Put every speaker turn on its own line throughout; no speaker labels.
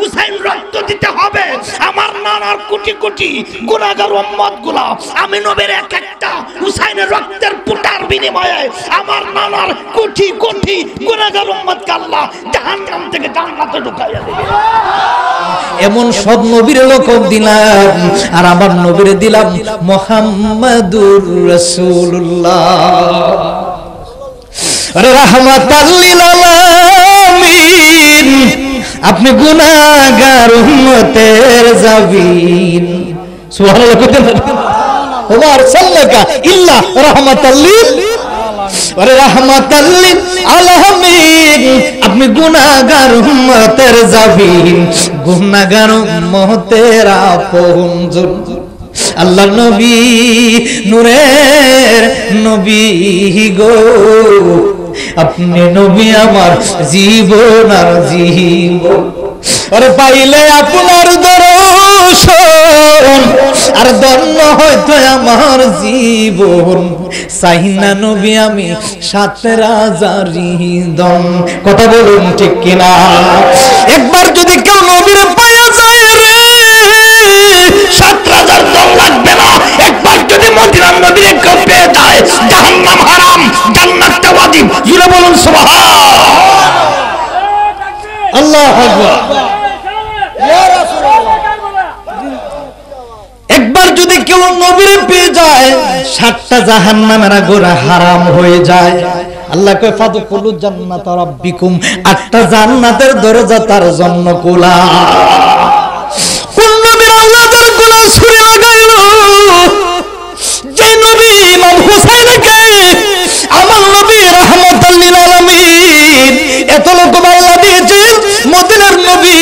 হুসাইন রক্ত দিতে হবে। আমার নানার কোটি কোটি গুনাহগার উম্মতগুলো আমি নবীর এক একটা হুসাইনের রক্তের ফোঁটার বিনিময়ে আমার নানার কোটি কোটি গুনাহগার উম্মতকে আল্লাহ জাহান্নাম থেকে জান্নাতে ঢুকাইয়া দেবে।
এমন সব নবীর লোকব দিলাম, আর আমার নবীরে দিলাম মুহাম্মাদুর রাসূলুল্লাহ রাহমাতাল লিল আলামিন। আপনি গুনাহগার উম্মতের জাবিন। সুবহানাল্লাহ কইতেন ওয়া আরসালনাকা ইল্লা রাহমাতাল লিল ওরে রাহমাতাল লিল আলামিন। আপনি গুনাহগার উম্মতের জাবিন, গুনাহগার উম্মতের আপনজন। আল্লাহ নবী নূরের নবী গো, আপনি নবী আমার জীবন আর জীবন। আরে পাইলে আপনার দর্শন আর ধন্য হয়তো আমার জীবন। চাইনা নবী আমি 7 রাজারি দম। কথা বলুন ঠিক কিনা? একবার যদি কেউ নবীর পায়া যায় রে
7 রাজার দম লাগবে না। একবার যদি মদিনার নবীর কেউ পেয়ে যায় জাহান্নাম হারাম, জান্নাতটা ওয়াজিব। জুড়ে বলুন সুবহান
আল্লাহু আকবার। একবার যদি কেউ নবীর পেয়ে যায় 7টা জাহান্নামের গোরা হারাম হয়ে যায়। আল্লাহ কয় ফাদখুলু জান্নাত রাব্বিকুম, 8টা জান্নাতের দরজা তার জন্য খোলা। কোন নবীর আওলাদের গলা ছুরি লাগাইলো? যে নবী ইমাম হুসাইনকে আমার নবী রাহমাতাল লিল আলামিন এত লোক আল্লাহ দিয়েছেন। মদিনার নবী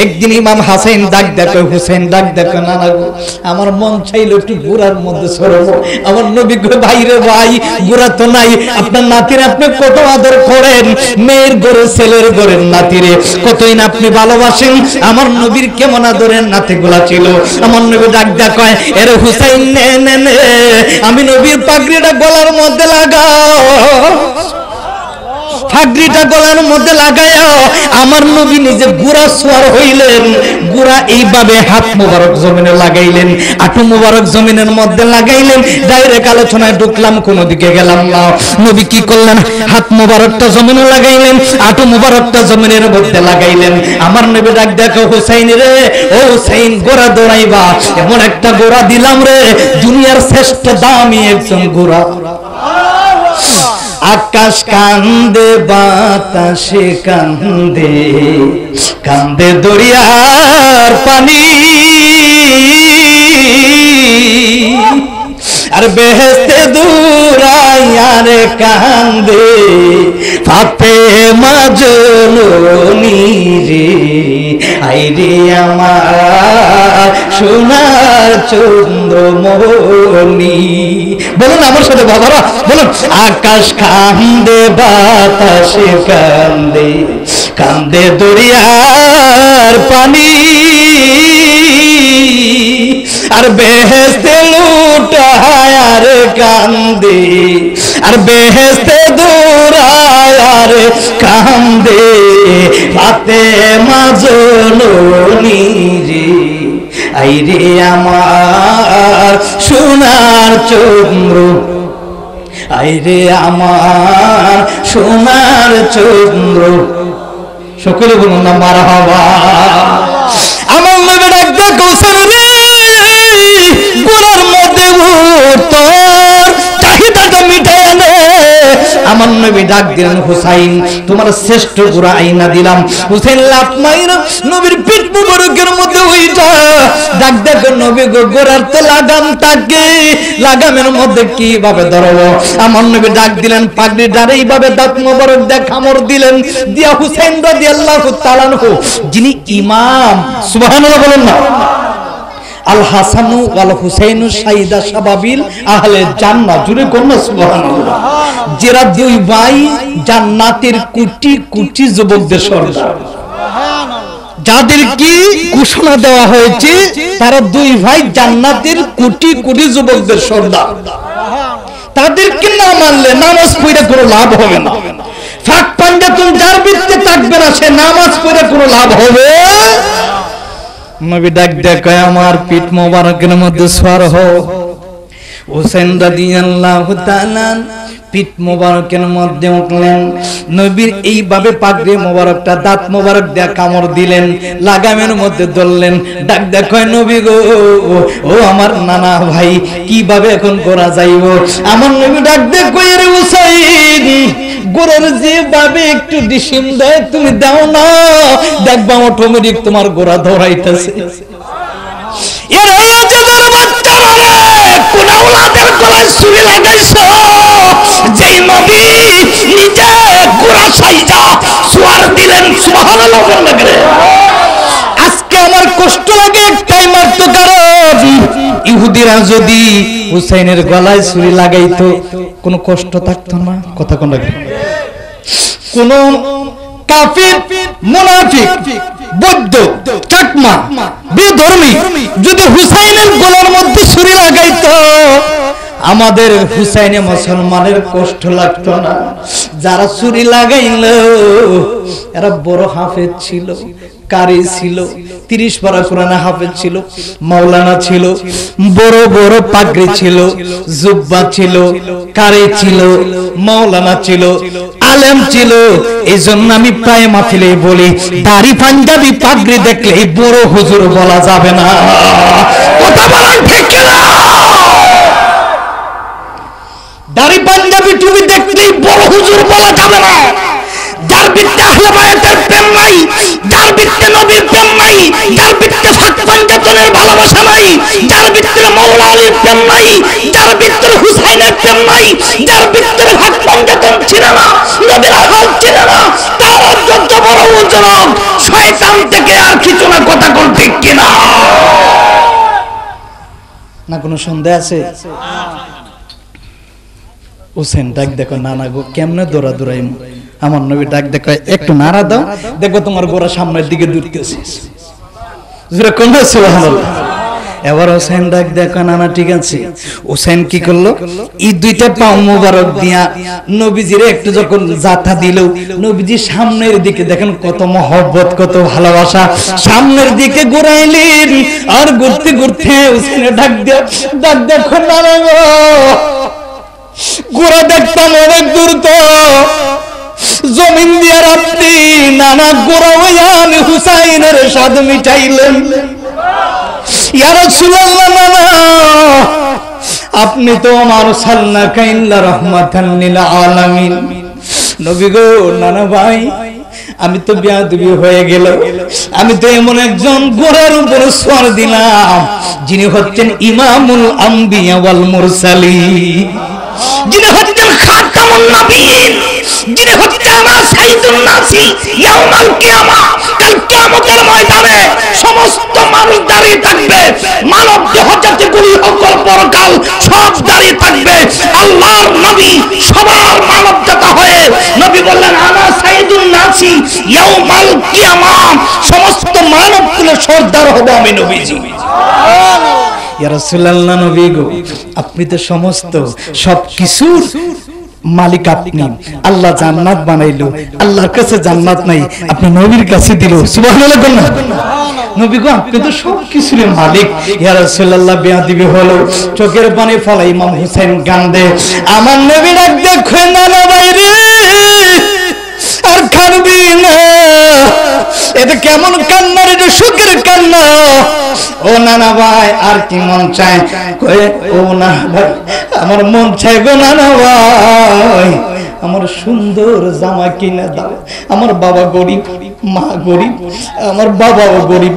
একদিন ইমাম হাসাইন ডাক দেখো, হুসাইন ডাক দেখো, না না গো আমার মন চাইলো একটু গুড়ার মধ্যে সরবো। আমার নবী গো ভাই রে ভাই, গুড়া তো নাই। আপনার নাতিরে আপনি কত আদর করেন, মেয়ের ঘরে ছেলের ঘরের নাতিরে কতই না আপনি ভালোবাসেন। আমার নবীর কেমন আদরের নাতিগুলা ছিল। আমার নবী ডাক দেখো, এরে হুসাইন নে নে নে, আমি নবীর পাগড়িটা গলার মধ্যে লাগাও। পাগড়িটা গলার মধ্যে লাগায়া আমার নবী নিজে গুড়া সোয়ার হইলেন। গুড়া এইভাবে হাত মোবারক জমিনে লাগাইলেন, আঁটু মোবারক জমিনের মধ্যে লাগাইলেন। ডাইরেক্ট আলোচনায় ঢুকলাম, কোনো দিকে গেলাম না। নবী কি করলেন? হাত মোবারকটা জমিনে লাগাইলেন, আঁটু মোবারকটা জমিনের মধ্যে লাগাইলেন। আমার নবী ডাক দেখো, হুসাইন রে ও হুসাইন, গোড়া দৌড়াইবা। এমন একটা গোড়া দিলাম রে, দুনিয়ার শ্রেষ্ঠ দামি একজন গোড়া। আকাশ কান্দে, বাতাসে কান্দে, কান্দে দরিয়ার পানি। আর বেহেশতে দূরাইয়ার কান্দে ফাতেমা জননী রে। আইরে আমার সোনার চন্দ্রমণি। বলুন আমার সাথে বাবারা, বলুন আকাশ কান্দে, বাতাসে কান্দে, কান্দে দরিয়ার পানি। আর বেহেশতে লুটায় আর কান্দে, আর বেহেশতে দূরায় আর কান্দে ফাতেমা জননী রে। আইরে আমার সোনার চন্দ্র, আইরে আমার সোনার চন্দ্র। সকলে বলুন না মারহাবা। আমার নবী ডাক দেখো রে, গোড়ার মধ্যে তোর চাহিদাটা মিটায় নে। আমার নবী ডাক দিলেন, হুসাইন তোমার শ্রেষ্ঠ গোড়া আইনা দিলাম। হুসাইন লাফ মাইরা নবীর পিঠ মুবারকের মধ্যে ওইটা ডাক দেখো, নবী গো গোড়ার তো লাগাম থাকে, লাগামের মধ্যে কিভাবে ধরবো? আমার নবী ডাক দিলেন, পাগড়ি ডারে এইভাবে দাঁত মুবারক দিয়ে কামড় দিলেন। দিয়া হুসাইন রাদিয়াল্লাহু তাআলা আনহু, যিনি ইমাম, সুবহানাল্লাহ বলুন না, আল হাসানু ওয়াল হুসাইনু শাহিদা শাবাবিল আহলে জান্নাহ। জুড়ে কোন সুবহানাল্লাহ। যারা দুই ভাই জান্নাতের কোটি কোটি যুবকদের সর্দার, যাদের কি ঘোষণা দেওয়া হয়েছে তারা দুই ভাই জান্নাতের কোটি কোটি যুবকদের সর্দার। তাদেরকে না মানলে নামাজ পড়ে কোনো লাভ হবে না। ফাঁক পাঞ্জাতুন যার ভিত্তিতে থাকবে না, সে নামাজ পড়ে কোনো লাভ হবে নবী ডাক দেয় আমার পিঠ মোবারকের মধ্যে সওয়ার হও। হুসাইন রাদিয়াল্লাহু তাআলা পিঠ মোবারকের মধ্যে উঠলেন। নবীর এইভাবে পাগড়ি মোবারকটা দাঁত মোবারক দিয়ে কামড় দিলেন, লাগামের মধ্যে ধরলেন। ডাক দেখয় নবী গো, ও আমার নানা ভাই, কিভাবে এখন করা যাইব? আমার নবী ডাক দেখয় রে হুসাইন, গোড়ার যেভাবে একটু ডিসিম দেয় তুমি দাও না, দেখবা অটোমেটিক তোমার গোড়া ধরাইতেছে।
এর হযরতের বাচ্চারা রে, কোন আওলাদের গলায় ছুরি লাগাইছো? যেই নবী নিজে গোড়া সাইজা সুয়ার দিলেন, সুবহানাল্লাহ বললেন।
আজকে আমার কষ্ট লাগে একটাই মাত্র কারণ, ইহুদিরা যদি হুসাইনের গলায় ছুরি লাগাইতো কোনো কষ্ট থাকতো না। কথা কোন লাগে? কোন কাফির, মুনাফিক, বৌদ্ধ, চাকমা, বিধর্মী যদি হুসাইনের গলার মধ্যে ছুরি লাগাইতো, আমাদের হুসাইনে মুসলমানের কষ্ট লাগতো না। যারা ছুরি লাগাইলো এরা বড় হাফেজ ছিল, কারি ছিল, 30 পারা কোরআন হাফেজ ছিল, মাওলানা ছিল, বড় বড় পাগড়ি ছিল, জুব্বা ছিল, কারি ছিল, মাওলানা ছিল, আলেম ছিল। এইজন্য আমি প্রায় মাহফিলে বলি, দাড়ি পাঞ্জাবি পাগড়ি দেখলে বড় হুজুর বলা যাবে না।
কথা বলেন ঠিক কিনা?
দাড়ি পাঞ্জাবি টুপি দেখলেই
বড় হুজুর বলা যাবে না। যার ভিত্তে আহলে বায়াতের প্রেম নাই, যার ভিত্তে নবীর প্রেম নাই, যার ভিত্তে হক পঞ্জাতনের ভালোবাসা নাই, যার ভিত্তে মাওলা আলীর প্রেম নাই, যার ভিত্তে হুসাইনের প্রেম নাই, যার ভিত্তে হক পঞ্জাতন ছিল না, নবীর হাল ছিল না, তার যত বড় হুজুর শয়তান থেকে আর কিছু না। কথা কোন ঠিক কিনা?
না কোনো সন্দেহ আছে? হুসেন ডাক দেখো, নানা গো কেমনে দৌড়া দৌড়াই? আমার নবী ডাক দেখো, একটু নাড়া দাও, দেখো তোমার গোড়া সামনের দিকে দৌড়তেছে। এবার হোসেন ডাক দেখো, নানা ঠিক আছে। হোসেন কি করলো? এই দুইটা পাও মোবারক দিয়া নবীজিরে একটু যখন জাথা দিল, নবীজি সামনের দিকে দেখেন কত মহব্বত, কত ভালোবাসা, সামনের দিকে ঘুরাইলেন। আর ঘুরতে ঘুরতে হোসেন ডাক দেখো, নানা গো গোড়া দেখতাম অনেক দূর, তো জমিন দিয়ে রাত্রি নানা গোড়া হইয়া আমি হুসাইনের স্বাদ মিটাইলেন। ইয়া রাসূলুল্লাহ, নানা আপনি তো আমার সাল্লাল্লাহু ইল্লা রাহমাতান লিল আলামিন। নবী গো, নানা ভাই আমি তো বেয়াদবি হয়ে গেল, আমি তো এমন একজন গোড়ার উপর সওয়ার দিলাম যিনি হচ্ছেন ইমামুল আম্বিয়া ওয়াল মুরসালিন,
যিনি হচ্ছেন খাতামুন নবিয়্যিন, যিনি হচ্ছেন সাইয়্যিদুন নাসি ইয়াউমাল কিয়ামা। কাল কিয়ামতের ময়দানে সমস্ত মানুষ দাঁড়িয়ে থাকবে, মানব দেহ জাতিগুলি সকল পরকাল সব দাঁড়িয়ে থাকবে। আল্লাহর নবী সবার মানব জাতা হয়ে নবী বললেন, আনা সাইয়্যিদুন নাসি ইয়াউমাল কিয়ামা। সমস্ত মানব কুলের সর্দার হব আমি নবীজি।
ইয়া রাসূলুল্লাহ, নবী গো আপনি তো সমস্ত সবকিছুর মালিক, আপনি আল্লাহ জান্নাত বানাইলো, আল্লাহর কাছে জান্নাত নাই, আপনি নবীর কাছে দিল। সুবহানাল্লাহ। নবী গো আপনি তো সবকিছুর মালিক। ইয়া রাসূলুল্লাহ বেয়াদবি হলো, চোখের পানি ফলাই ইমাম হুসাইন কান্দে। আমার নবী ডাক দেখো, নানা ভাই রে আর কাঁদবি না, এটা কেমন কান্না রে, সুখের কান্না। ও নানা ভাই আর কি মন চায়? কয়ে ও না ভাই আমার মন চায় গো নানা ভাই, আমার সুন্দর জামা কিনে দাও। আমার বাবা গরিব, মা গরিব, আমার বাবাও গরিব,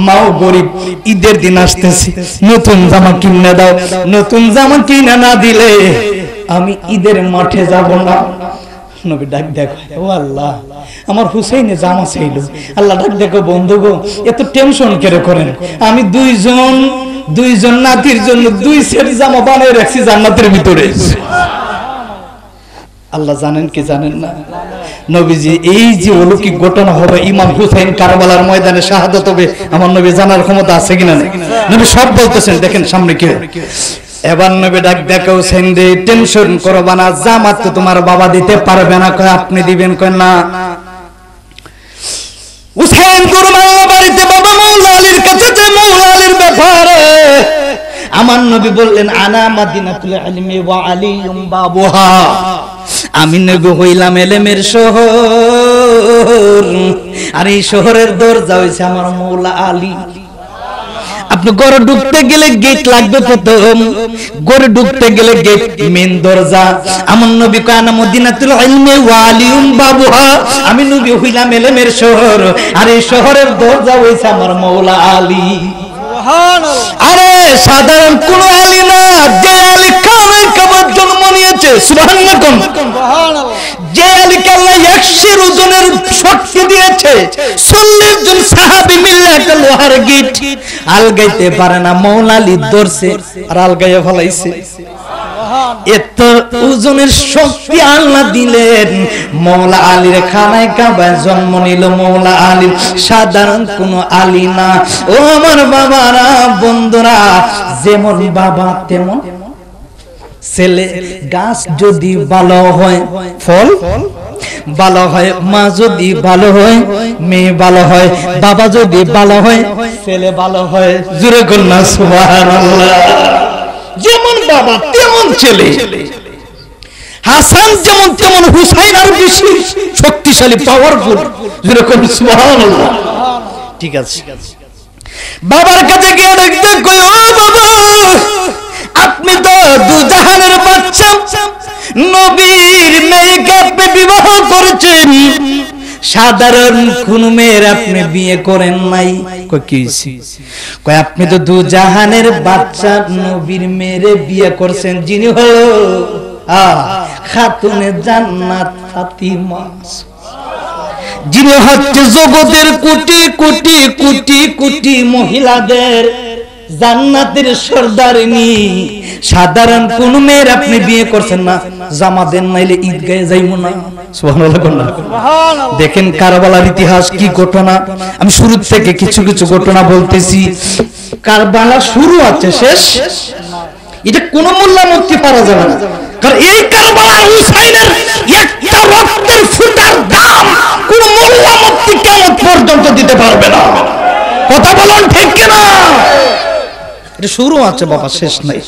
মাও গরিব, ঈদের দিন আসতেছে, নতুন জামা কিনে দাও। নতুন জামা কিনে না দিলে আমি ঈদের মাঠে যাব না। নবী ডাক দেখো, ও আল্লাহ আমার হুসাইনে জামা চাইলো। আল্লাহ ডাক দেখো, বন্ধু গো এত টেনশন কেন করেন? আমি দুইজন নাতির জন্য 2 সেট জামা বানিয়ে রাখছি জান্নাতের ভিতরে। আল্লাহ জানেন কি জানেন না? নবীজি এই যে অলৌকিক ঘটনা হবে, ইমাম হুসাইন কারবালার ময়দানে শাহাদাত হবে, আমার নবী জানার ক্ষমতা আছে কিনা? নবী সব বলতেছেন, দেখেন সামনে কি। এবার নবী ডাক দেখো, হুসাইন রে টেনশন করবা না, জামাত তো তোমার বাবা দিতে পারবে না। কয় আপনি দিবেন? কয় না। হুসাইন কুরবানির বাড়িতে বাবা মাওলা আলীর কাছে নবী বললেন আনা মাদিনাতুল ইলমি ওয়া আলিয়ুম বাবুহা, আমি নবী হইলাম ইলমের শহর, আর এই শহরের দরজা হইছে আমার মওলা আলী। আপনি ঘরে ঢুকতে গেলে গেট লাগবে, প্রথম ঘরে ঢুকতে গেলে গেট মেন দরজা। আমার নবী কয় আনা মদিনাতুল ইলমি ওয়া আলিয়ুম বাবুহা, আমি নবী হইলাম ইলমের শহর, আর এই শহরের দরজা হইছে আমার মওলা আলী। আরে সাধারণ কোন আলী না, যে আলী কামের কাবার জন্ম নিয়েছে, সুবহানাল্লাহ কোন, যে আলীকে আল্লাহ 100 ওজনের শক্তি দিয়েছে, 40 জন সাহাবী মিলে একটা লোহার গিট আলগাইতে পারে না, মওলা আলী ধরছে আর আলগাইয়া ফলাইছে। এত ওজনের শক্তি আল্লাহ দিলেন মওলা আলীর খানায় কাবায় জন্ম নিল মওলা আলী, সাধারণ কোন আলী না। ও আমার বাবারা, বন্ধুরা, যেমন বাবা তেমন ছেলে। গাছ যদি ভালো হয় ফল ভালো হয়, মা যদি ভালো হয় মেয়ে ভালো হয়, বাবা যদি ভালো হয় ছেলে ভালো হয়। জোরে কন্যা সুবহানাল্লাহ। যেমন বাবা তেমন ছেলে। হাসান যেমন তেমন হুসাইন আর বেশি শক্তিশালী, পাওয়ারফুল। যেরকম সুবহানাল্লাহ। ঠিক আছে, বাবার কাছে গিয়ে দেখতে কই, ও বাবা, আপনি তো দুজাহানের বাদশা, নবীর মেয়েকে আপনি বিবাহ করেছেন, সাধারণ কোন মেয়ের আপনি বিয়ে করেন নাই। কই কি হইছে? কই আপনি তো দুজাহানের বাদশা, নবীর মেয়েরে বিয়ে করছেন, যিনি হলো খাতুনে জান্নাত ফাতিমা, যিনি হচ্ছে জগতের কোটি কোটি কোটি কোটি মহিলাদের জান্নাতের সর্দারিনী। সাধারণ কোন মেয়ের আপনি বিয়ে করছেন না, জামা দেন নাইলে ঈদগাহে যাইবো না। সুবহানাল্লাহ। দেখেন কারবালার ইতিহাস কি ঘটনা। আমি শুরু থেকে কিছু কিছু ঘটনা বলতেছি। কারবালা শুরু আছে, শেষ এটা কোন মোল্লা মুফতি পারা যাবে না, কারণ এই কারবালার হুসাইনের একটা রক্তের ফোঁটার দাম কোন মোল্লা মুফতি কিয়ামত পর্যন্ত দিতে পারবে না। কথা বলেন ঠিক কিনা? এটা শুরু আছে বাবা, শেষ নাই।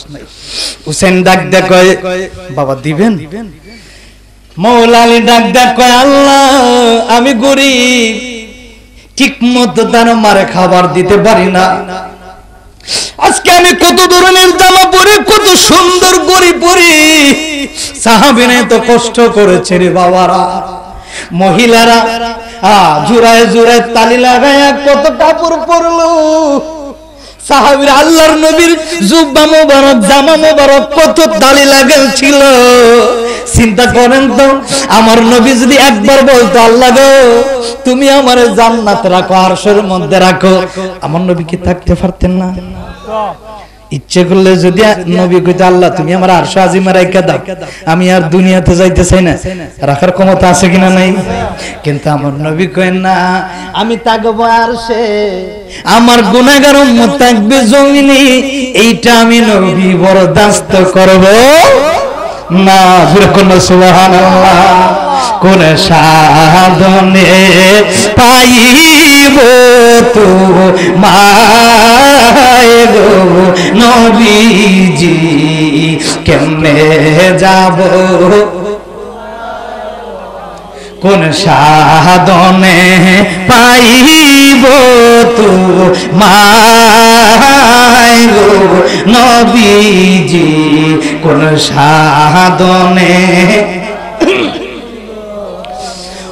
হুসেন ডাক দেয় কয়, বাবা দিবেন? মওলা আলী ডাক দেয় কয়, আল্লাহ আমি গরিব, ঠিক মতো তার মারে খাবার দিতে পারি না। আজকে আমি কত ধরনের জামা পরে, কত সুন্দর গড়ি পরি, সাহাবীরা তো কষ্ট করেছে রে বাবারা। মহিলারা জোড়ায় জোড়ায় তালি লাগায়া কত কাপড় পরলো। সাহাবীরা আল্লাহর নবীর জুব্বা মোবারক, জামা মোবারক কত তালি লাগাল ছিল। চিন্তা করেন তো, আমার নবী যদি একবার বলতো, আল্লাহ গো তুমি আমারে জান্নাতে রাখো, আরশের মধ্যে রাখো, আমার নবী কি থাকতে পারতেন না? ইচ্ছে করলে যদি নবী কইতো, আল্লাহ তুমি আমার আরশে আজিমে রাইখা দাও, আমি আর দুনিয়াতে যাইতে চাই না, রাখার ক্ষমতা আছে কিনা? নাই। কিন্তু আমার নবী কইেন না, আমি থাকবো আরশে, আমার গুনাহগার উম্মত থাকবে জমিনে, এইটা আমি নবী বরদাস্ত করব না। সুবহানাল্লাহ। কোন সাধনে পাইব তো মায় গো নবীজি, কেমনে যাব, কোন সাধনে পাইব তো মায় গো নবীজি, কোন সাধনে।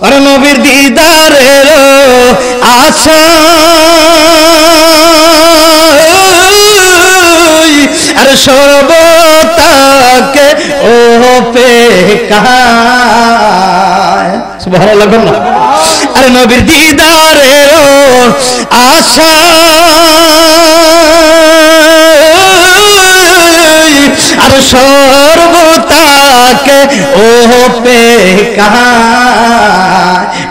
আরে নবীর দিদারের আশা, আরে সর্বতাকে ও পেকায়। সুবহানাল্লাহ। আরে নবীর দিদারের আশা, আর সর্বতাকে ও পেকায়,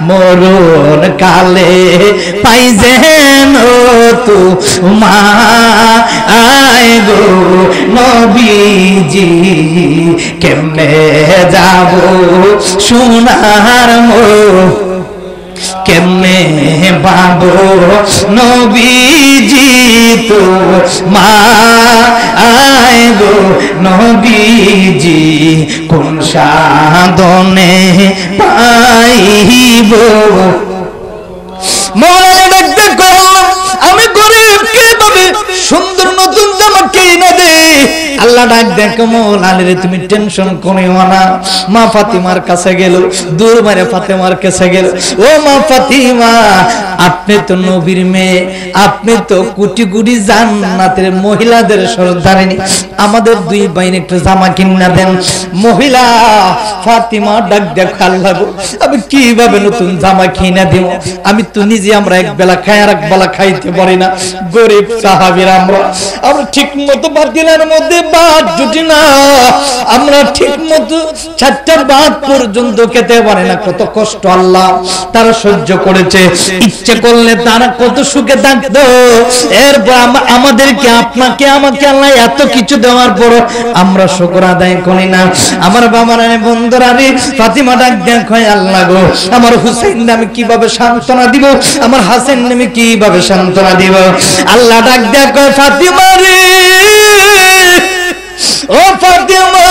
মরণ কালে পাই যেন তোমায় গো নবীজি, কেমনে যাব সোনার মোর, কেমনে পাবো নবীজি তোমায় আয় গো নবীজি কোন সাধনে পাইব মৌলানা ডাকতে কইলাম আমি গরিব কিভাবে সুন্দর নতুন জামা কিনে দে আল্লাহ ডাক দেখো মৌলানা রে তুমি টেনশন করিও না মা ফাতিমার কাছে গেল দূর মারে ফাতিমার কাছে গেল ও মা ফাতিমা আপনি তো নবীর মেয়ে আপনি তো কোটি কোটি জান্নাতের মহিলাদের সর্দারিনী আমাদের দুই ভাইয়ের একটু জামা কিনা দেন মহিলা ফাতিমা ডাক দেখো আল্লাহ গো আমি কিভাবে নতুন জামা কিনা দেব আমি তো নিজে আমরা এক বেলা খাই আর এক বেলা খাইতে পারি না গরিব সাহাবীরা আমরা ঠিক মতো বাতিলের মধ্যে ভাত জুটি না আমরা ঠিক মতো চারটা ভাত পর্যন্ত খেতে পারি না কত কষ্ট আল্লাহ তারা সহ্য করেছে ইচ্ছে করলে তারা কত সুখে থাকতো এরপর আমাদেরকে আপনাকে আমাকে আল্লাহ এত কিছু দেওয়ার পর আমরা শুকর আদায় করি না আমার বাবার বন্ধুরা রে ফাতিমা ডাক দেখো আল্লাহ গো আমার হুসাইন নামে কিভাবে সান্ত্বনা দিব আমার হাসান নামে কিভাবে সান্ত্বনা দিব আল্লাহ ডাক দেখো ফাতিমা রে ও ফাতিমা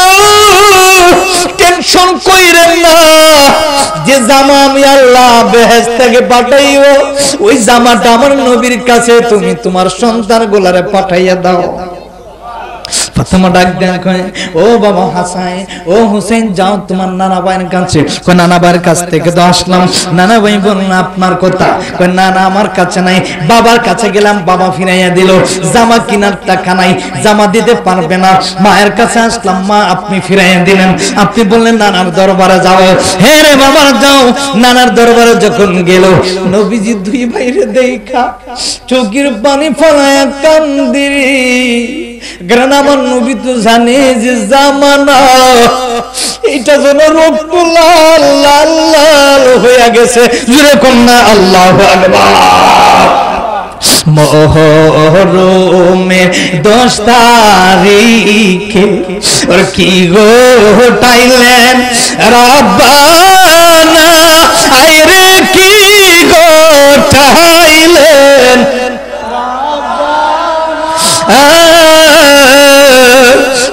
টেনশন কইরেন না যে জামা আমি আল্লাহ বেহেশত থেকে পাঠাইও ওই জামাটা আমার নবীর কাছে তুমি তোমার সন্তান গোলারে পাঠাইয়া দাও ফাতিমা ডাক দেখো ও বাবা হাসান ও হুসেন যাও তোমার নানা ভাইয়ের কাছে কই নানা ভাইয়ের কাছ থেকে তো আসলাম নানা ভাই বললেন আপনার কথা কই না না আমার কাছে নাই বাবার কাছে গেলাম বাবা ফিরাইয়া দিল জামা কেনার টাকা নাই জামা দিতে পারবে না মায়ের কাছে আসলাম মা আপনি ফিরাইয়া দিলেন আপনি বললেন নানার দরবারে যাও হে রে বাবা যাও নানার দরবারে যখন গেল নবীজি দুই ভাইরে দেখা চোখের পানি ফলায়া কান্দিরি কারণ আমার নবী তো জানে যে জামানা এটা যেন রক্ত লাল লাল লাল হয়ে গেছে জুড়ে কন্যা আল্লাহু আকবার মহরমে 10 তারিখে ওর কি গো টাইলেন রব্বানা আইরে কি গো টাইলেন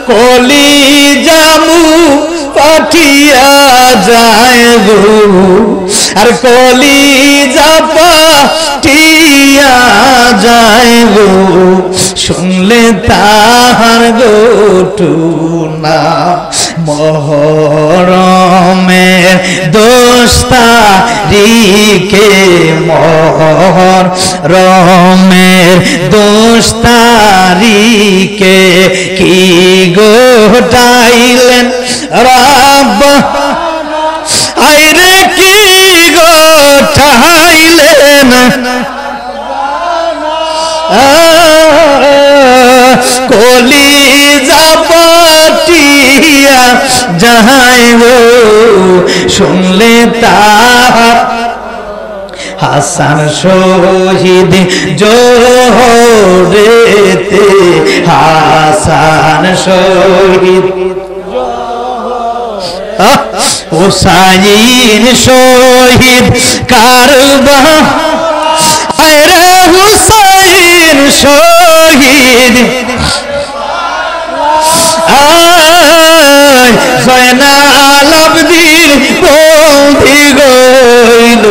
কলি জামু পাঠিয়া যায় গো আর কলি জাপা টিয়া যায় গো শুনলে তাহার গোটুনা মহরমের 10 তারিখে মহরমের 10 তারিখে কি গোটাইলেন রাব্বা আইরে কি গোটাইলেন কলি জাপাটিয়া যাইব শুনলে তাহার হাসান শহীদ জোহরেতে হাসান শহীদ হুসাইন শহীদ কারবা আরে হুসাইন শহীদ জয়নাল আবদিন বন্ধি গইল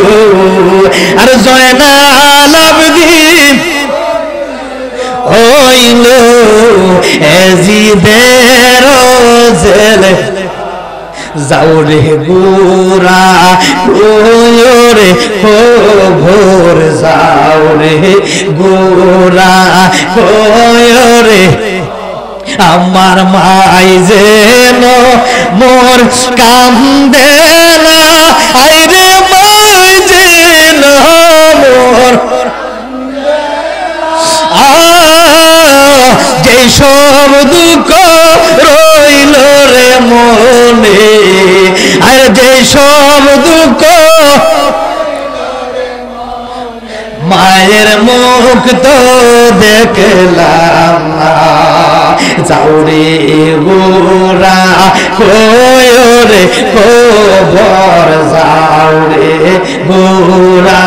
আর জয়নাল আবদিন হইল এজিদের জেলে যাও রে গোরা ওরে ভোর যাও রে গোরা ওরে আমার মাই যেন মোর কান্দে না আইরে মাই যেন মোর যে সব দুঃখ রইল রে মনে আর যে সব দুঃখ মায়ের মুখ তো দেখলাম না যাও রে গোরা কোয়রে খবর যাও রে গোরা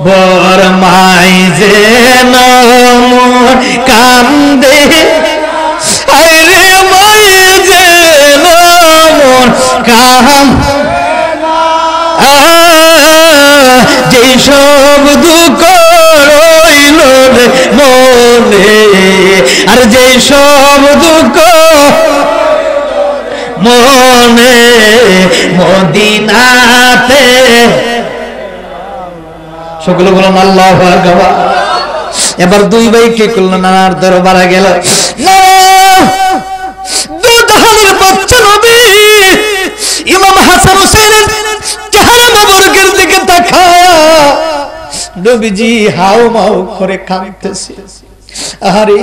বর মাই যেন মোর কান্দে আরে মায়ে যেন মন কাম যেই সব দুঃখ রইল রে মনে আর যেই সব দুঃখ মনে মদিনাতে সকলে বলুন আল্লাহু আকবার। এবার দুই ভাই কি করলো নানার দরবারে গেল না দুধানের বাচ্চা নবী ইমাম হাসান হুসাইনের চেহারা মোবারকের দিকে তাকায়া নবীজি হাও মাও করে কাঁদতেছে আরে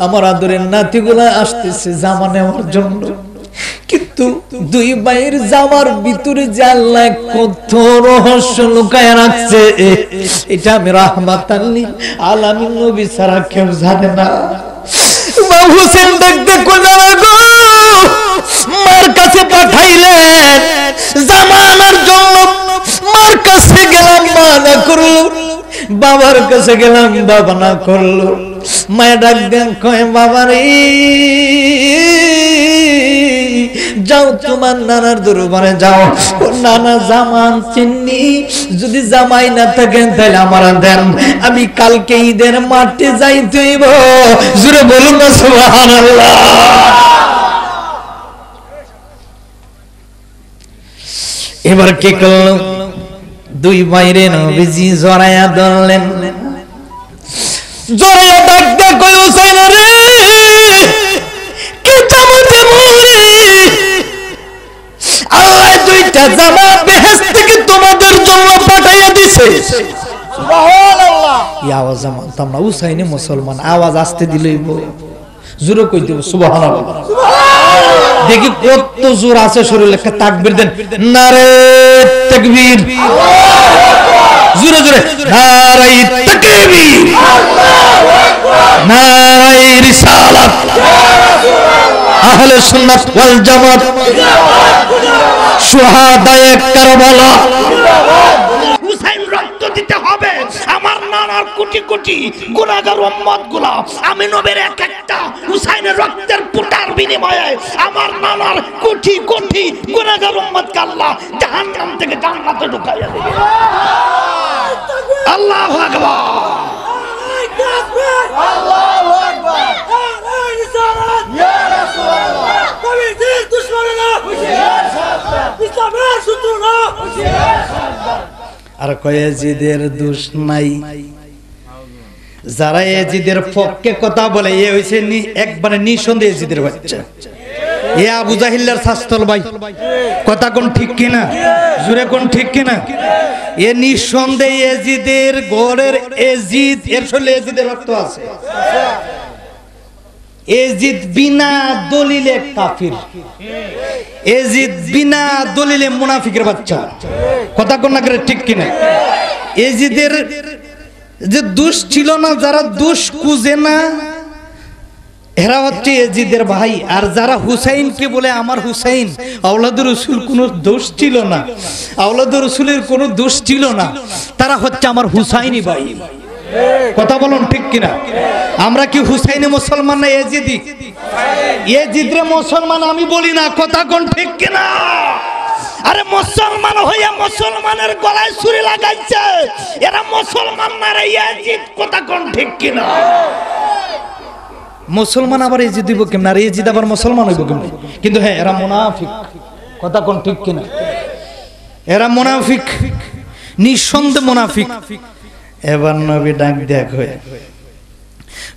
আমার আদরের নাতিগুলা আসতেছে জামা নেওয়ার জন্য কিন্তু দুই ভাইয়ের জামার ভিতরে যে আল্লাহ কত রহস্য লুকায় রাখছে এটা আমি রাহমাতাল লিল আলামিন নবী ছাড়া কেউ জানে না। ইমাম হোসেন দেখতে কোনা গো মার কাছে পাঠাইলেন জামা আনার জন্য মার কাছে গেলাম মা না করলো বাবার কাছে গেলাম বাবা না করলো মায়া ডাক দেন কয় বাবা রে যাও তোমার নানার দরবারে যাও ও নানা জামান চিন্নি যদি জামাই না থাকেন তাহলে আমার দেন আমি কালকে ঈদের মাঠে যাইতে হইব জোরে বলুন না সুবহানাল্লাহ। এবার কি করলো দুই বাইরে নবীজি জড়ায়া ধরলেন জড়ায়া ডাক দে কই হুসাইন রে কে জামাতে মরে আল্লাহ দুইটা জামা বেহেশত থেকে তোমাদের জন্য পাঠাইয়া দিয়েছে সুবহানাল্লাহ। এই আওয়াজ জানতাম না হুসাইন মুসলমান আওয়াজ আসতে দিলেই জোরে কই দেব সুবহানাল্লাহ সুবহানাল্লাহ। দেখি কত জোর আছে শরীরে একটা তাকবীর দেন নারে তাকবীর জোরে জোরে নারে তাকবীর আল্লাহু আকবার নারে রিসালাত আহলে সুন্নাত ওয়াল জামাত শুহাদায়ে কারবালা
হুসাইন রক্ত দিতে হবে আমার নানার কোটি কোটি গুনাহগার উম্মতগুলো আমি নবীর এক একটা হুসাইনের রক্তের ফোঁটার বিনিময়ে আমার নানার কোটি কোটি গুনাহগার উম্মতকে আল্লাহ জাহান্নাম থেকে জান্নাতে ঢুকাইয়া দিবে। আল্লাহু আকবার আল্লাহু আকবার ইয়া রাসূলুল্লাহ কবি দিন দুশমনরা হুশিয়ার সাবধান ইসলামের শত্রুরা হুশিয়ার সাবধান।
আর কয় ইয়াজিদের দোষ নাই যারা ইয়াজিদের পক্ষে কথা বলে এ হইছে একবারে নিঃসন্দেহে ইয়াজিদের বাচ্চা এ আবু জাহিলের শাস্তল ভাই কথা কোন ঠিক কিনা জুরে কোন ঠিক কিনা এ নিঃসন্দেহে ইয়াজিদের ঘরের ইয়াজিদ এর শরীরে ইয়াজিদের রক্ত আছে ইয়াজিদ বিনা দলিলে কাফির ইয়াজিদ বিনা দলিলে মুনাফিকের বাচ্চা কথা কোন না করে ঠিক কিনা ইয়াজিদের যে দোষ ছিল না যারা দোষ খুঁজে না এরা হচ্ছে ইয়াজিদের ভাই আর যারা হুসাইনকে বলে আমার হুসাইন আওলাদুর রাসূল কোনো দোষ ছিল না আওলাদুর রাসূলের কোনো দোষ ছিল না তারা হচ্ছে আমার হুসাইনি ভাই কথা বলুন ঠিক কিনা আমরা কি হুসাইনি মুসলমান না ইয়াজিদি ইয়াজিদরে মুসলমান আমি বলি না কথা কোন ঠিক কিনা
আরে মুসলমান হইয়া মুসলমানের গলায় ছুরি লাগাইছে এরা মুসলমান না রে ইয়াজিদ কথা কোন ঠিক কিনা
মুসলমান আবার ইয়াজিদ দিব কেমন আর ইয়াজিদ আবার মুসলমান হইব কেমন কিন্তু হ্যাঁ এরা মুনাফিক কথা কোন ঠিক কিনা এরা মুনাফিক নিঃসন্দেহে মুনাফিক। এবার নবী ডাক দেখ হয়ে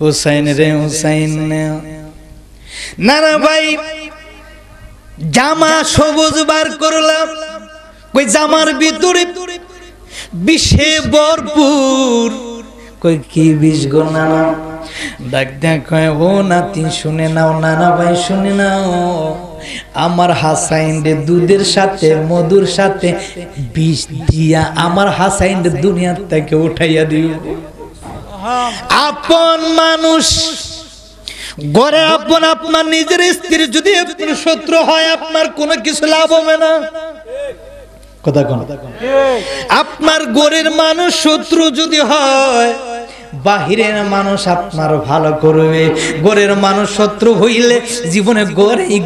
হুসাইন রে হুসাইন না না ভাই জামা সবুজ বার করলাম কই জামার ভিতরে বিষে ভরপুর কই কি বিষ গো নানা ডাক দেখ কয় ও নাতি শুনে নাও নানা ভাই শুনে নাও আমার হাসাইন রে দুধের সাথে মধুর সাথে বিষ দিয়া আমার হাসাইন রে দুনিয়া থেকে উঠাইয়া দিও। আপন মানুষ গড়ে আপন আপনার নিজের স্ত্রী যদি আপনার শত্রু হয় আপনার কোনো কিছু লাভ হবে না কথা কোন আপনার গড়ের মানুষ শত্রু যদি হয় বাহিরের মানুষ আপনার ভালো করবে, ঘরের মানুষ শত্রু হইলে জীবনে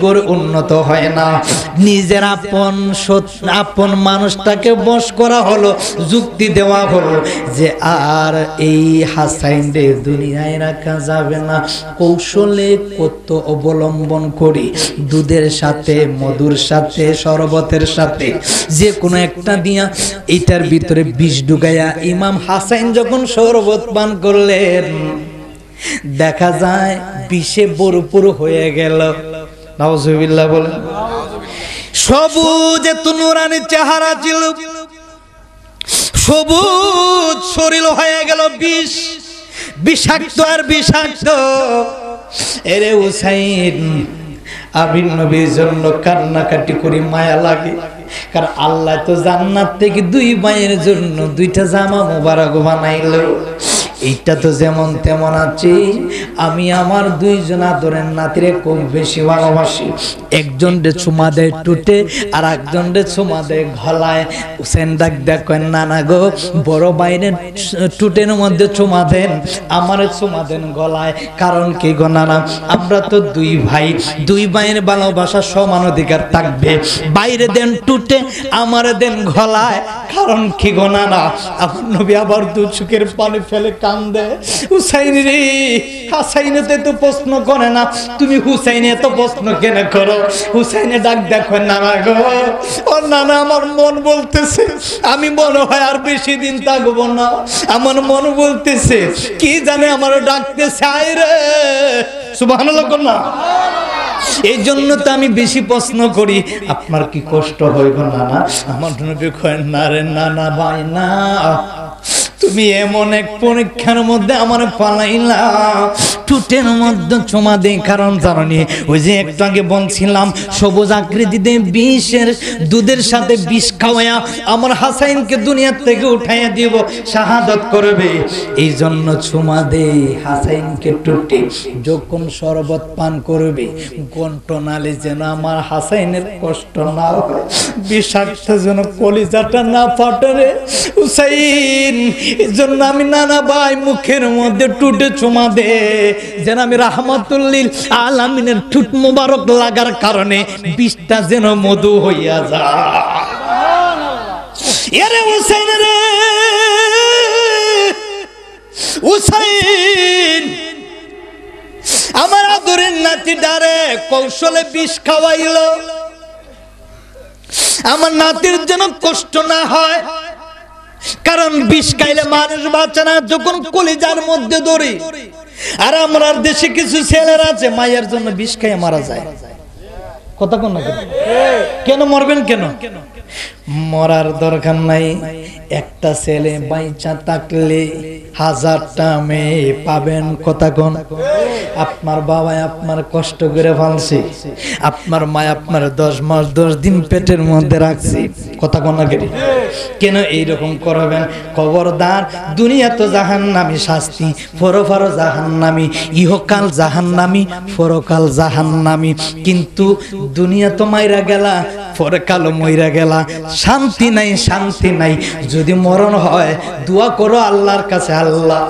গড় উন্নত হয় না। নিজের আপন মানুষটাকে বশ করা হলো, যুক্তি দেওয়া হলো যে আর এই হাসাইন রে দুনিয়ায় রাখা যাবে না। কৌশলে কত অবলম্বন করি, দুধের সাথে, মধুর সাথে, শরবতের সাথে যে কোনো একটা দিয়া এইটার ভিতরে বিষ ঢুকাইয়া ইমাম হাসাইন যখন শরবত পান করলেন, দেখা যায় বিষে ভরপুর হয়ে গেল। নাউজুবিল্লাহ বলেন। সবুজ এত নুরানি চেহারা ছিল, সবুজ শরীর হয়ে গেল বিষ, বিষাক্ত আর বিষাক্ত। এরে হুসাইন, আমি নবীর জন্য কান্নাকাটি করি, মায়া লাগে। কারণ আল্লাহ তো জান্নাত থেকে দুই ভাইয়ের জন্য দুইটা জামা মোবারক বানাইলো। এইটা তো যেমন তেমন আছে, আমি আমার দুইজন আদরের নাতিরে খুব বেশি ভালোবাসি। একজন রে চুমা দেয় টুটে, আর একজন রে চুমা দেয় গলায়। হুসেন ডাক দেখেন, নানা গো, বড় বাইরে টুটের মধ্যে চুমা দেন, আমারে চুমা দেন গলায়। কারণ কি গো নানা, আমরা তো দুই ভাই, দুই ভাইয়ের ভালোবাসা সমান অধিকার থাকবে। বাইরে দেন টুটে, আমারে দেন গলায়। কারণ কি গো নানা, আমার নবী আবার দু চোখের পানি ফেলে কান্দে। হুসাইন রে, হাসাইনে তো প্রশ্ন করে না, তুমি হুসাইনে এত প্রশ্ন কেন করো? হুসাইনে ডাক দেখো, নানা গো, ও নানা, আমার মন বলতেছে আমি মনে হয় আর বেশি দিন থাকবো না। আমার মন বলতেছে কি জানে আমার ডাকতেছে, আয় রে, সুবহানাল্লাহ না। এই জন্য তো আমি বেশি প্রশ্ন করি। আপনার কি কষ্ট হইব নানা? আমার নবী কয়, না রে নানা ভাই না, তুমি এমন এক পরীক্ষার মধ্যে আমার পালাইলা, টুটের মধ্যে চুমা দেই। কারণ জানি, ওই যে একটু আগে বলছিলাম, সবুজ আকৃতিতে বিষের দুধের সাথে বিষ খাওয়ায়া আমার হাসাইনকে দুনিয়ার থেকে উঠাইয়া দিব, শাহাদত করবে। এই জন্য চুমা দেই হাসাইনকে টুটে। যখন শরবত পান করবে, কণ্ঠনালী যেন আমার হাসাইনের কষ্ট না হয়, বিষাক্ত যেন কলিজাটা না ফাটে রে হুসাইন। এই জন্য আমি নানা ভাই মুখের মধ্যে টুটে চুমা দে, যেন আমি রাহমাতুল্লিল আলামিনের ঠুট মোবারক লাগার কারণে বিষটা যেন মধু হইয়া যায়। এরে হুসাইন রে, হুসাইন আমার আদরের নাতি ডারে কৌশলে বিষ খাওয়াইল, আমার নাতির যেন কষ্ট না হয়। কারণ বিষ খাইলে মানুষ বাঁচে না, যখন কলিজার মধ্যে ধরে। আর আমরা দেশে কিছু ছেলেরা আছে মায়ের জন্য বিষ খাইয়ে মারা যায়। কথা কোন না, কেন মরবেন? কেন মরার দরকার নাই। একটা ছেলে বাইচা থাকলে 1000টা মেয়ে পাবেন। কথা কোন? আপনার বাবা আপনার কষ্ট করে ফালছে, আপনার মা আপনার 10 মাস 10 দিন পেটের মধ্যে রাখছে। কথা কোন না? কেন এইরকম করবেন? খবরদার, দুনিয়া তো জাহান্নামী শাস্তি, পরকাল জাহান্নামী, ইহকাল জাহান্নামী, পরকাল জাহান্নামী। কিন্তু দুনিয়া তো মাইরা গেলা, পরকালও মইরা গেলা, শান্তি নাই, শান্তি নাই। যদি মরণ হয় দোয়া করো আল্লাহর কাছে, আল্লাহ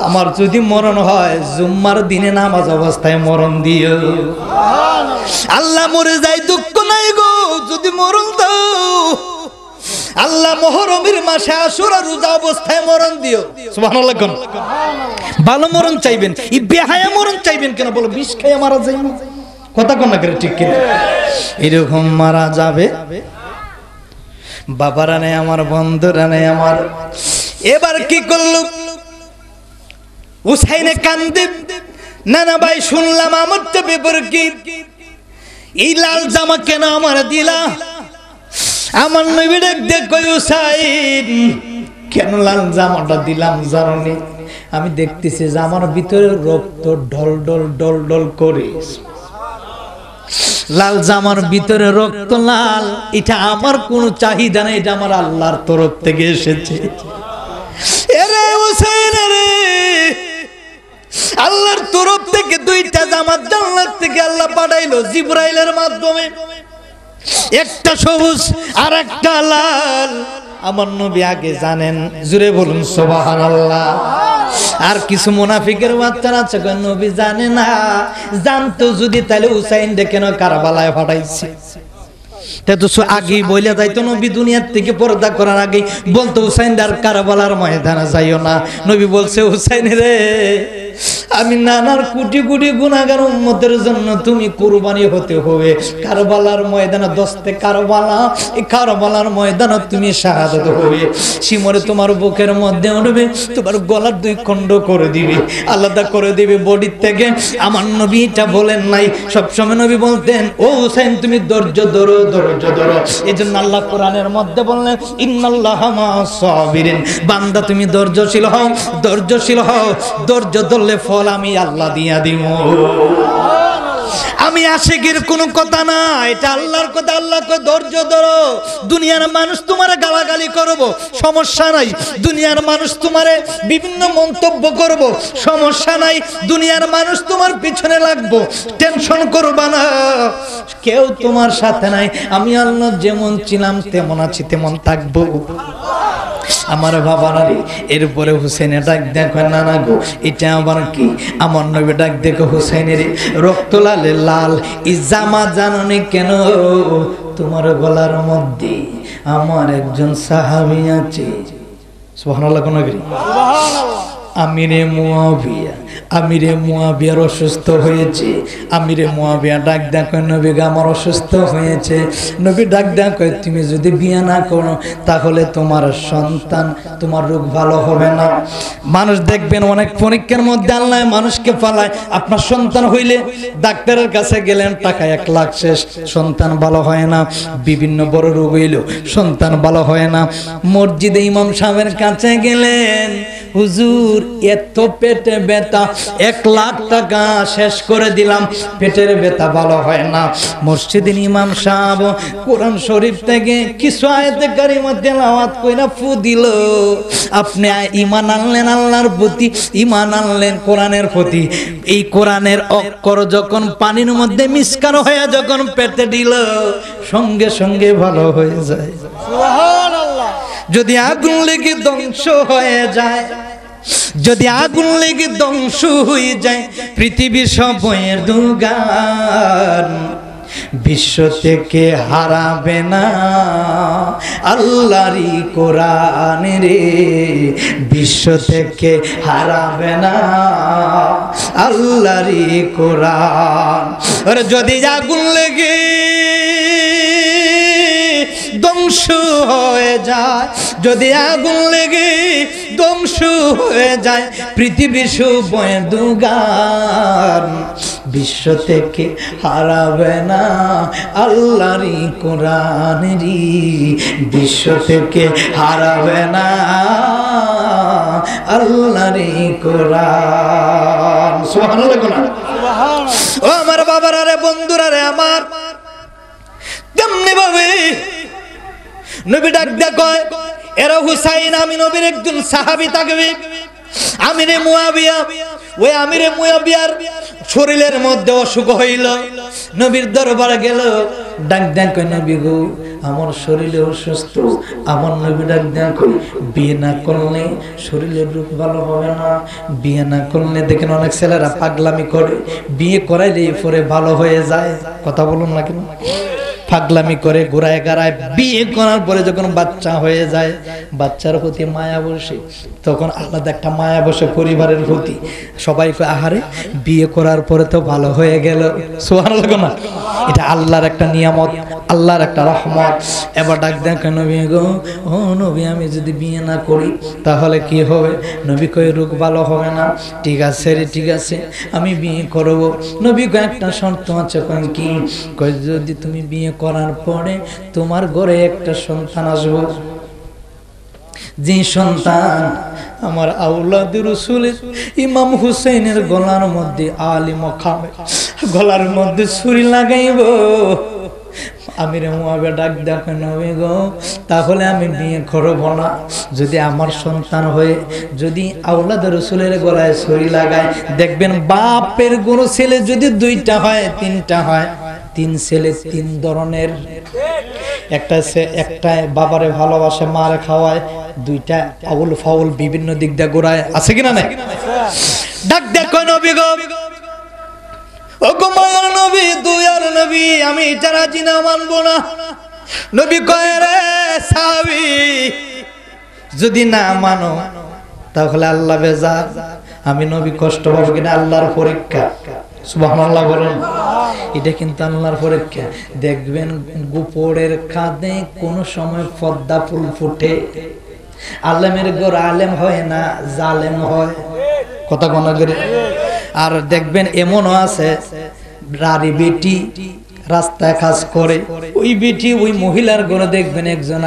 আমার যদি মরণ হয় জুম্মার দিনে নামাজ অবস্থায় মরণ দিও। আল্লাহ মরে যাই দুঃখ নাই গো, যদি মরণ দাও। আল্লাহ মুহররমের মাসে আশুরা রোজা অবস্থায় মরণ দিও। সুবহানাল্লাহ। ভালো মরণ চাইবেন, এই বেহায়া মরণ চাইবেন কেন? বলো বিষ খেয়ে মারা যায় না। কথা কোন না, ঠিক কিনা? এরকম মারা যাবে। বাবারা নেই আমার, বন্ধুরা নেই আমার। এবার কি করলো? হুসাইনে কান্দে, নানা ভাই শুনলাম আমার তো ব্যাপার কি, এই লাল জামা কেন আমার দিলা? আমার নবী দেখো হুসাইন, কেন লাল জামাটা দিলাম জানি? আমি দেখতেছি জামার ভিতরে রক্ত ঢল ঢল ঢল ঢল করে। লাল জামার ভিতরে রক্ত লাল, এটা আমার কোন চাহিদা নেই, এটা আমার আল্লাহর তরফ থেকে এসেছে। এরে হুসাইন রে, আল্লাহর তরফ থেকে 2টা জামাত জান্নাত থেকে আল্লাহ পাঠাইলো জিবরাইলের মাধ্যমে, একটা সবুজ আর একটা লাল। আমার নবী আগে জানেন, জুড়ে বলুন সুবহানাল্লাহ। আর কিছু মুনাফিকের বাচ্চারা আছে কয় নবী জানে না, জানতো যদি তাহলে হুসাইন রে কেন কারবালায় পাঠাইছে। আগেই বইলে যাইতো নবী দুনিয়ার থেকে পর্দা করার আগে বলতো হুসাইন আর কারবালার ময়দানে যাইও না। নবী বলছে হুসাইন রে, আমি নানার কোটি কোটি গুনাহগার উম্মতের জন্য তুমি কুরবানি হতে হবে। কারবালার ময়দানে দস্তে কারবালা, এই কারবালার ময়দানে তুমি শাহাদাত হবে। শিমরে তোমার বুকের মধ্যে উঠবে, তোমার গলার দুই খণ্ড করে দিবে, আলাদা করে দিবে বডির থেকে। আমার নবী এটা বলেন নাই, সবসময় নবী বলতেন ও হুসাইন তুমি ধৈর্য ধরো, ধৈর্য ধরো। এই জন্য আল্লাহ কোরআনের মধ্যে বললেন ইন্নাল্লাহা মা'আস সাবিরিন, বান্দা তুমি ধৈর্যশীল হও, ধৈর্যশীল হও। ধৈর্য ধরলে ফল আমি আল্লাহ দিয়া দিব। আমি আশিকের কোনো কথা না, এটা আল্লাহর কথা। আল্লাহ কয় ধৈর্য ধরো। দুনিয়ার মানুষ তোমারে গালাগালি করব, সমস্যা নাই। দুনিয়ার মানুষ তোমারে বিভিন্ন মন্তব্য করব, সমস্যা নাই। দুনিয়ার মানুষ তোমার পিছনে লাগবো, টেনশন করবা না, কেউ তোমার সাথে নাই। আমি আল্লাহ যেমন ছিলাম তেমন আছি, তেমন থাকবো। আমার বাবারা রে, এরপরে হুসেনে ডাক দেখো, না না গো এটা আবার কি? আমার নবী ডাক দেখো হুসাইনের রক্ত লালে লাল, ই জামা জাননি কেন? তোমার গলার মধ্যে আমার একজন সাহাবী আছে। সুবহানাল্লাহ। কোন আমিরে মুয়াবিয়া, আমিরে মুয়াবিয়ার অসুস্থ হয়েছে। আমিরে মুয়াবিয়া ডাক দেখো, নবী গো আমার অসুস্থ হয়েছে। নবী ডাক দেখো, তুমি যদি বিয়ে না করো তাহলে তোমার সন্তান, তোমার রোগ ভালো হবে না। মানুষ দেখবেন অনেক পরীক্ষার মধ্যে আল্লাহ মানুষকে পালায়। আপনার সন্তান হইলে ডাক্তারের কাছে গেলেন, টাকা 1 লাখ শেষ, সন্তান ভালো হয় না। বিভিন্ন বড় রোগ হইলেও সন্তান ভালো হয় না। মসজিদে ইমাম সাহেবের কাছে গেলেন, হুজুর এত পেটে ব্যথা, 1 লাখ টাকা শেষ করে দিলাম, পেটের ব্যথা ভালো হয় না। মসজিদে ইমাম সাহেব কোরআন শরীফ থেকে কিছু আয়াতে কারিমা তেলাওয়াত কইরা ফু দিল। আপনি ঈমান আনলেন আল্লাহর প্রতি, ঈমান আনলেন কোরআনের প্রতি। এই কোরআনের অক্ষর যখন পানির মধ্যে মিশকার হয়ে যখন পেটে দিল, সঙ্গে সঙ্গে ভালো হয়ে যায়। সুবহানাল্লাহ। যদি আগুন লেগে ধ্বংস হয়ে যায়, যদি আগুন লেগে ধ্বংস হয়ে যায় পৃথিবী সবয়ের দুগান, বিশ্ব থেকে হারাবে না আল্লাহরই কোরআন রে, বিশ্ব থেকে হারাবে না আল্লাহরই কোরআন। আরে যদি আগুন লেগে ধ্বংস হয়ে যায়, যদি আগুন লেগে ধ্বংস হয়ে যায় পৃথিবী সবয়ের দুগান, বিশ্ব থেকে হারাবে না আল্লাহরই কোরআন রে, বিশ্ব থেকে হারাবে না আল্লাহরই কোরআন। সুবহানাল্লাহ। ও আমার বাবারা রে, বন্ধুরা রে আমার, তেমনি ভাবে নবী ডাক দেখো, এরা হুসাইন আমি নবীর একজন সাহাবী থাকবে। আমিরে মুয়াবিয়া, ওই আমিরে মুয়াবিয়ার শরীরের মধ্যে অসুখ হইল, নবীর দরবারে গেল, ডাক দেখো নবী গো আমার শরীরে অসুস্থ। আমার নবী ডাক দেখো, বিয়ে না করলে শরীরের রোগ ভালো হবে না। বিয়ে না করলে দেখেন অনেক ছেলেরা পাগলামি করে, বিয়ে করাইলে পরে ভালো হয়ে যায়। কথা বলুন না কেন? পাগলামি করে, ঘোরায় গাড়ায়, বিয়ে করার পরে যখন বাচ্চা হয়ে যায়, বাচ্চার প্রতি মায়া বসে, তখন আলাদা একটা মায়া বসে পরিবারের প্রতি। সবাই কয় আহারে বিয়ে করার পরে তো ভালো হয়ে গেল। সুবহানাল্লাহ না? এটা আল্লাহর একটা নিয়ামত, আল্লাহর একটা রহমত। এবার ডাক দেখেন নবী গো, ও নবী আমি যদি বিয়ে না করি তাহলে কি হবে? নবী কয় রোগ ভালো হবে না। ঠিক আছে রে, ঠিক আছে আমি বিয়ে করব। নবী কয় একটা শর্ত আছে। কয় কি? কয় যদি তুমি বিয়ে করার পরে তোমার ঘরে একটা সন্তান আসবে, যে সন্তান আমার আওলাদুর রাসূলের ইমাম হুসাইনের গলার মধ্যে আলী মকামে গলার মধ্যে ছুরি লাগাইব। আমিরে মুয়াবিয়া ডাক দেখো নবী গো, তাহলে আমি বিয়ে করব না। যদি আমার সন্তান হয়ে যদি আওলাদুর রাসূলের গলায় ছুরি লাগায়, দেখবেন বাপের গরু ছেলে যদি 2টা হয় 3টা হয়, 3 ছেলে 3 ধরনের। একটা বাবারে ভালোবাসে, মারে খাওয়ায়, দুইটা আউল ফাউল বিভিন্ন দিক দিয়ে ঘোরায়, আছে কিনা নাই? ডাক দেখো নবী গো, ও গো মায়ার নবী, দুয়ার নবী, আমি এটা রাজি না, মানবো না। নবী কয় রে সাহাবী, যদি না মানো তাহলে আল্লাহ বেজার, আমি নবী কষ্ট পাবো কিনা, আল্লাহর পরীক্ষা। সুবহানাল্লাহ বলেন। এটা কিন্তু আল্লাহর পরীক্ষা। দেখবেন গোপরের কাঁধে কোন সময় পদ্মা ফুল ফুটে, আলেমের ঘর আলেম হয় না, জালেম হয়, কথা কোনা করে। আর দেখবেন এমনও আছে রারি বেটি রাস্তায় কাজ করে, ওই বেটি ওই মহিলার ঘরে দেখবেন একজন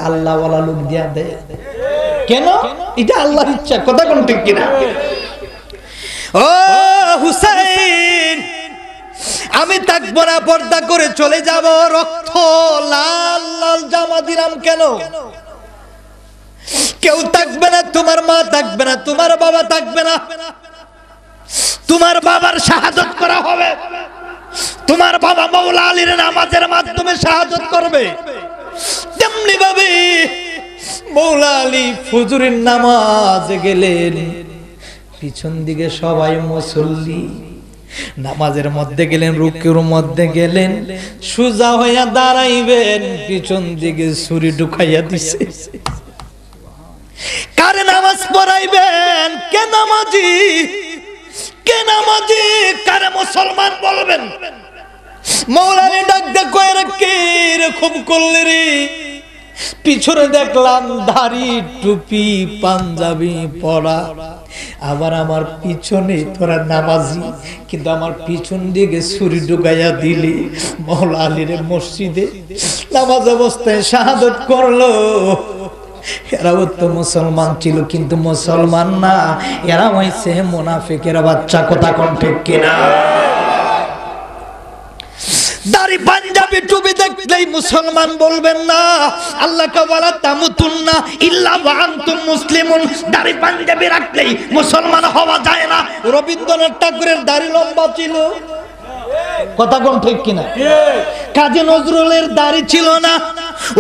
আল্লাহওয়ালা লোক দিয়া দেয়। কেন? এটা আল্লাহর ইচ্ছা, কথা কোন ঠিক কিনা? ও হুসাইন, আমি থাকবো না, পর্দা করে চলে যাব, রক্ত লাল লাল জামা দিলাম কেন? কেউ থাকবে না, তোমার মা থাকবে না, তোমার বাবা থাকবে না, তোমার বাবার শাহাদাত করা হবে, তোমার বাবা মাওলা আলীর নামাজের মাধ্যমে শাহাদাত করবে। তেমনি ভাবে মাওলা আলী ফজরের নামাজে গেলেন, পিছন দিকে সবাই মুসল্লি, নামাজের মধ্যে গেলেন, রুকুর মধ্যে গেলেন, সোজা হইয়া দাঁড়াইবেন, পিছন দিকে ছুরি ঢুকাইয়া দিছে। কারে নামাজ পড়াইবেন? কে নামাজি? কে নামাজি? কারে মুসলমান বলবেন? মাওলা আলী ডাক দে কয় রে, কে এরকম করলে রে? পিছনে দেখলাম দাড়ি টুপি পাঞ্জাবি পরা, আবার আমার পিছনে তোরা নামাজি, কিন্তু আমার পিছন দিকে ছুরি ঢুকাইয়া দিলি। মাওলা আলীর মসজিদে নামাজ অবস্থায় শাহাদাত করলো। এরাও তো মুসলমান ছিল, কিন্তু মুসলমান না, এরা হইছে মুনাফিকের বাচ্চা, কথা কোন ঠিক কিনা? দাড়ি পাঞ্জাবি টুপি দেখলেই মুসলমান বলবেন না। আল্লাহ কে বলা তামুতুন্না ইল্লা ওয়া আনতুম মুসলিমুন, দাড়ি পাঞ্জাবি রাখলেই মুসলমান হওয়া যায় না। রবীন্দ্রনাথ ঠাকুরের দাড়ি লম্বা ছিল, কথা কোন ঠিক কিনা? কাজী নজরুলের দাড়ি ছিল না।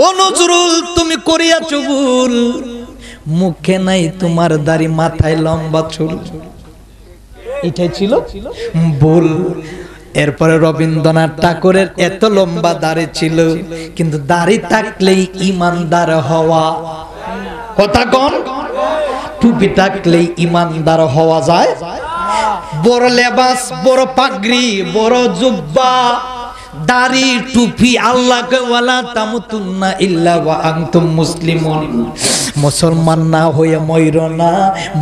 ও নজরুল, তুমি করিয়াছো ভুল, মুখে নাই তোমার দাড়ি, মাথায় লম্বা চুল, এটাই ছিল ভুল। এরপরে রবীন্দ্রনাথ ঠাকুরের এত লম্বা দাড়ি ছিল, কিন্তু দাড়ি থাকলেই ইমানদার হওয়া, কথা কোন? টুপি থাকলেই ইমানদার হওয়া যায়। বড় লেবাস, বড় পাগড়ি, বড় জুব্বা, দাড়ি টুপি, আল্লাহকে ওয়ালা তামুতুন্না ইল্লা ওয়া আনতুম মুসলিমুন। মুসলমান না হইয়া মইর না,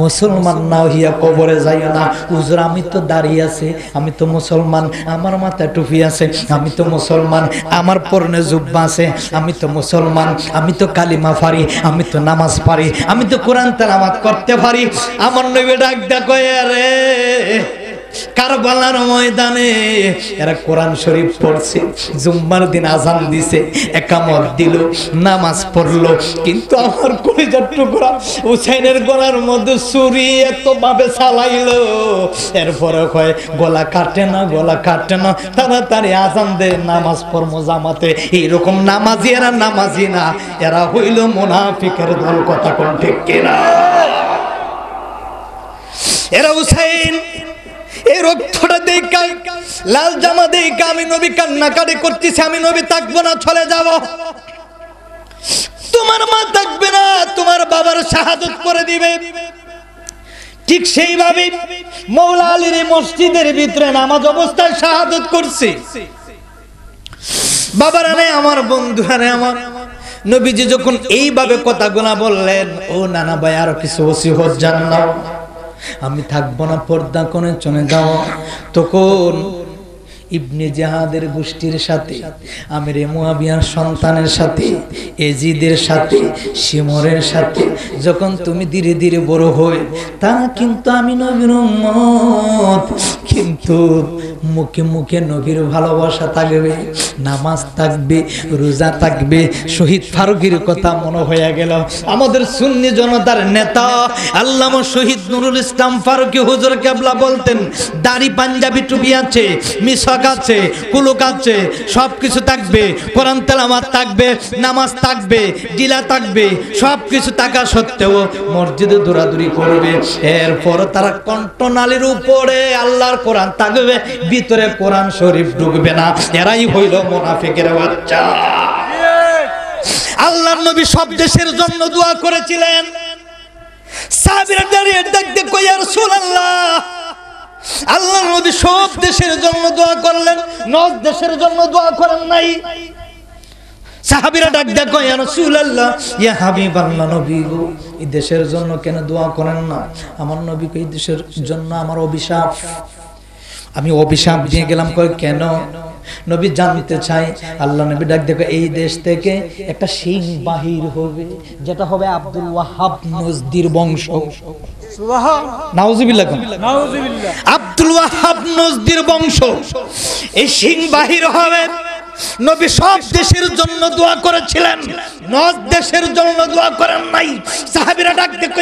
মুসলমান না হইয়া কবরে যাইও না। হুজুর, আমি তো দাঁড়িয়ে আছে, আমি তো মুসলমান, আমার মাথায় টুপি আছে, আমি তো মুসলমান, আমার পরনে জুব্বা আছে, আমি তো মুসলমান, আমি তো কালিমা পারি, আমি তো নামাজ পারি, আমি তো কোরআন তেলাওয়াত করতে পারি। আমার নবী ডাক দেখো রে, কারবালার ময়দানে এরা কোরআন শরীফ পড়ছে, জুম্মার দিন আজান দিছে, একামত দিল, নামাজ পড়লো, কিন্তু আমার কলিজার টুকরা হুসাইনের গলার মধ্যে ছুরি এত ভাবে চালাইলো, এরপরে কয় গলা কাটে না, গলা কাটে না, তাড়াতাড়ি আজান দে, নামাজ পড়বো জামাতে। এইরকম নামাজি এরা নামাজি না, এরা হইল মুনাফিকের দল, কথা কোন ঠিক কিনা? এরা হুসাইন এই রক্তটা দেখা, লাল জামা দেখা আমি নবী কান্নাকাটি করতেছি, আমি নবী থাকবো না, চলে যাব। তোমার মা থাকবে না, তোমার বাবার শাহাদাত করে দিবে। ঠিক সেইভাবে মাওলা আলীর মসজিদের ভিতরে নামাজ অবস্থায় শাহাদাত করছে। বাবারা রে, আমার বন্ধুরা রে, আমার নবীজি যখন এইভাবে কথাগুলা বললেন, ও নানা ভাই, আরো কিছু ওসিয়ত জানাও, আমি থাকবো না, পর্দা কোণে চলে যাও। তখন ইবনে জিহাদের গোষ্ঠীর সাথে, আমিরে মুয়াবিয়ার সন্তানের সাথে, এজিদের সাথে, শিমরের সাথে যখন তুমি ধীরে ধীরে বড় হয়ে, তা কিন্তু আমি নবীর উম্মত, কিন্তু মুখে মুখে নবীর ভালোবাসা থাকবে, নামাজ থাকবে, রোজা থাকবে। শহীদ ফারুকের কথা মনে হয়ে গেল। আমাদের সুন্নি জনতার নেতা আল্লামা শহীদ নুরুল ইসলাম ফারুকী হুজুর কেবলা বলতেন, দাড়ি পাঞ্জাবি টুপি আছে, মিশক আছে, কুলুক আছে, সব কিছু থাকবে, কোরআন তেলাওয়াত থাকবে, নামাজ থাকবে, ডিলা থাকবে, সব কিছু থাকা সত্ত্বেও মসজিদে দৌড়াদৌড়ি করবে। এরপর তারা কণ্ঠনালীর উপরে আল্লাহর কোরআন থাকবে, ভিতরে কোরআন শরীফ ঢুকবে না। এরাই হইল মুনাফিকের বাচ্চা। আল্লাহর নবী সব দেশের জন্য দোয়া করেছিলেন। সাহাবীরা দাঁড়িয়ে দেখতে কই ইয়া রাসূলুল্লাহ, আল্লাহর নবী সব দেশের জন্য দোয়া করলেন, নজ দেশের জন্য দোয়া করেন নাই। সাহাবীরা ডাক দেখো ইয়া রাসূলুল্লাহ, ইয়া হাবিবাল্লাহ, নবী গো এই দেশের জন্য কেন দোয়া করেন না? আমার নবীকে এই দেশের জন্য আমার অভিশাপ, আমি অভিশাপ দিয়ে গেলাম। কয় কেন? নবী জানতে চাই। আল্লাহ নবী ডাক দেখো, এই দেশ থেকে একটা সিং বাহির হবে, যেটা হবে আব্দুল ওয়াহাব নজদির বংশ। নাউজুবিল্লাহ, নাউজুবিল্লাহ। আব্দুল ওয়াহাব নজদির বংশ, এই সিং বাহির হবে। নবী সব দেশের জন্য দোয়া করেছিলেন, নজ দেশের জন্য দোয়া করেন নাই। সাহাবীরা ডাক দেখো